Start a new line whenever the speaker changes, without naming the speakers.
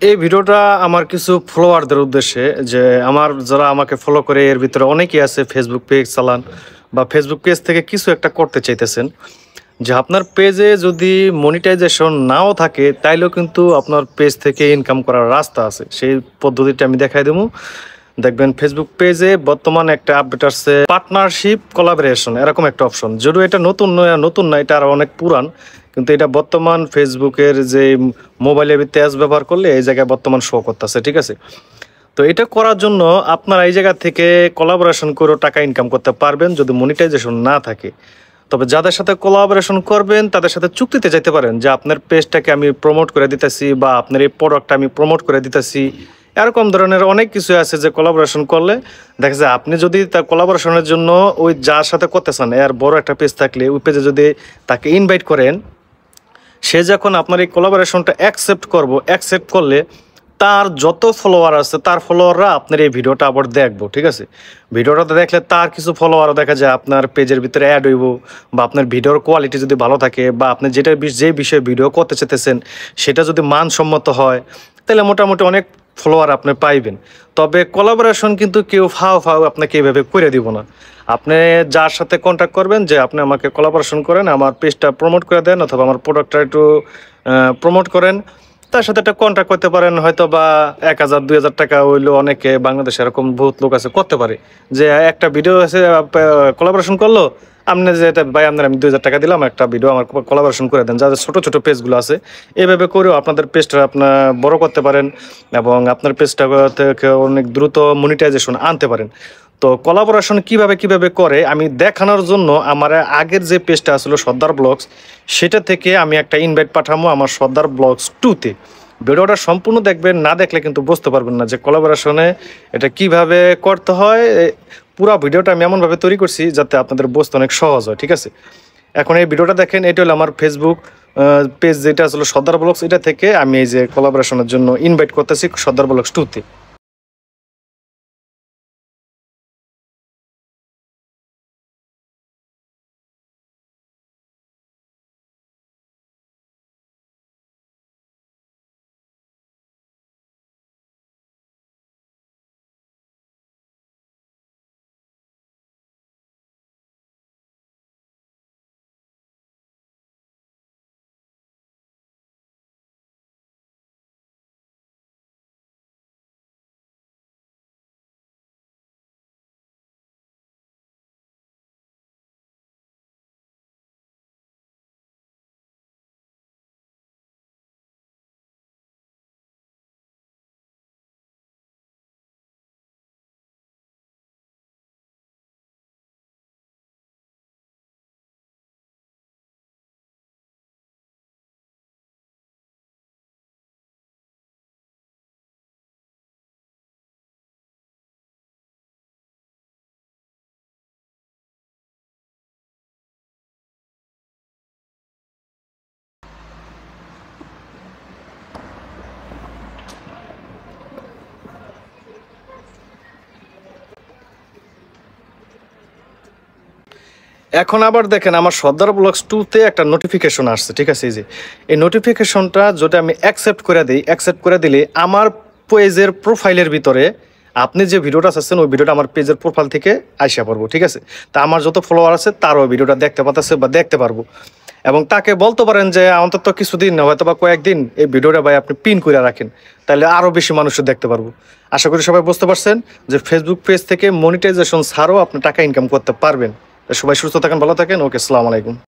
এই ভিডিওটা আমার কিছু ফলোয়ারদের উদ্দেশ্যে যে আমার যারা আমাকে ফলো করে এর ভিতরে অনেকেই আছে ফেসবুক পেজ চালান বা ফেসবুক পেজ থেকে কিছু একটা করতে চাইতেছেন যে আপনার পেজে যদি মনিটাইজেশন নাও থাকে তাইলেও কিন্তু আপনার পেজ থেকে ইনকাম করার রাস্তা আছে। সেই পদ্ধতিটা আমি দেখাই দেবো। দেখবেন ফেসবুক পেজে বর্তমানে একটা আপডেট আসছে পার্টনারশিপ কোলাবোরেশন, এরকম একটা অপশন। যদিও এটা নতুন না, এটা আর অনেক পুরান, কিন্তু এটা বর্তমান ফেসবুকের যে মোবাইলের তেজ ব্যবহার করলে এই জায়গায় বর্তমান শো করতেছে। ঠিক আছে, তো এটা করার জন্য আপনারা এই জায়গা থেকে কোলাবোরেশন করে টাকা ইনকাম করতে পারবেন যদি মনিটাইজেশন না থাকে। তবে যাদের সাথে কোলাবোরেশন করবেন তাদের সাথে চুক্তিতে যেতে পারেন যে আপনার পেজটাকে আমি প্রমোট করে দিতেছি বা আপনার এই প্রোডাক্টটা আমি প্রমোট করে দিতেছি। এরকম ধরনের অনেক কিছু আছে যে কোলাবোরেশন করলে দেখা যায় আপনি যদি তার কোলাবোরেশনের জন্য ওই যার সাথে করতে চান এর বড় একটা পেজ থাকলে ওই পেজে যদি তাকে ইনভাইট করেন, সে যখন আপনার এই কোলাবোরেশনটা অ্যাকসেপ্ট করলে তার যত ফলোয়ার আছে তার ফলোয়াররা আপনার এই ভিডিওটা আবার দেখবো। ঠিক আছে, ভিডিওটা দেখলে তার কিছু ফলোয়ারও দেখা যায় আপনার পেজের ভিতরে অ্যাড হইব, বা আপনার ভিডিওর কোয়ালিটি যদি ভালো থাকে বা আপনি যে বিষয়ে ভিডিও করতে চাইতেছেন সেটা যদি মানসম্মত হয় তাহলে মোটামুটি অনেক ফলোয়ার আপনি পাইবেন। তবে কোলাবোরেশন কিন্তু কেউ ফাও আপনাকে এইভাবে করে দিব না। আপনি যার সাথে কন্ট্যাক্ট করবেন যে আপনি আমাকে কোলাবোরেশন করেন, আমার পেজটা প্রমোট করে দেন অথবা আমার প্রোডাক্টটা একটু প্রমোট করেন, তার সাথে একটা কন্ট্যাক্ট করতে পারেন। হয়তো বা 1000-2000 টাকা হইলো, অনেকে বাংলাদেশে এরকম বহুত লোক আছে করতে পারে যে একটা ভিডিও আছে কোলাবোরেশন করলো, আপনি যে এটা ভাই আপনার আমি 2000 টাকা দিলাম, একটা ভিডিও আমার কোলাবোরেশন করে দেন। যাদের ছোটো ছোটো পেজগুলো আছে এইভাবে করেও আপনাদের পেজটা আপনার বড় করতে পারেন এবং আপনার পেজটা থেকে অনেক দ্রুত মনিটাইজেশন আনতে পারেন। তো কোলাবোরেশন কিভাবে করে আমি দেখানোর জন্য আমার আগের যে পেজটা আসলো সর্দার ব্লগস, সেটা থেকে আমি একটা ইনভাইট পাঠাবো আমার সর্দার ব্লগস 2-তে। ভিডিওটা সম্পূর্ণ দেখবেন, না দেখলে কিন্তু বুঝতে পারবেন না যে কোলাবোরেশনে এটা কিভাবে করতে হয়। পুরো ভিডিওটা আমি এমনভাবে তৈরি করছি যাতে আপনাদের বুঝতে অনেক সহজ হয়। ঠিক আছে, এখন এই ভিডিওটা দেখেন, এটা হলো আমার ফেসবুক পেজ যেটা আসলে সর্দার ব্লগস, এটা থেকে আমি এই যে কোলাবোরেশনের জন্য ইনভাইট করতেছি সর্দার ব্লগস 2-তে। এখন আবার দেখেন আমার সর্দার ব্লগস 2-তে একটা নোটিফিকেশন আসছে। ঠিক আছে, এই নোটিফিকেশনটা যদি আমি অ্যাকসেপ্ট করে দিলে আমার পেজের প্রোফাইলের ভিতরে আপনি যে ভিডিওটা চাচ্ছেন ওই ভিডিওটা আমার পেজের প্রোফাইল থেকে আইসা পড়বো। ঠিক আছে, তা আমার যত ফলোয়ার আছে তারও ভিডিওটা দেখতে পাচ্ছে বা দেখতে পারবো। এবং তাকে বলতে পারেন যে অন্তত কিছুদিন হয়তো বা কয়েকদিন এই ভিডিওটা ভাই আপনি পিন করে রাখেন, তাহলে আরও বেশি মানুষের দেখতে পারবো। আশা করি সবাই বুঝতে পারছেন যে ফেসবুক পেজ থেকে মনিটাইজেশন ছাড়াও আপনি টাকা ইনকাম করতে পারবেন। সবাই সুস্থ থাকেন, ভালো থাকেন। ওকে, আসসালামু আলাইকুম।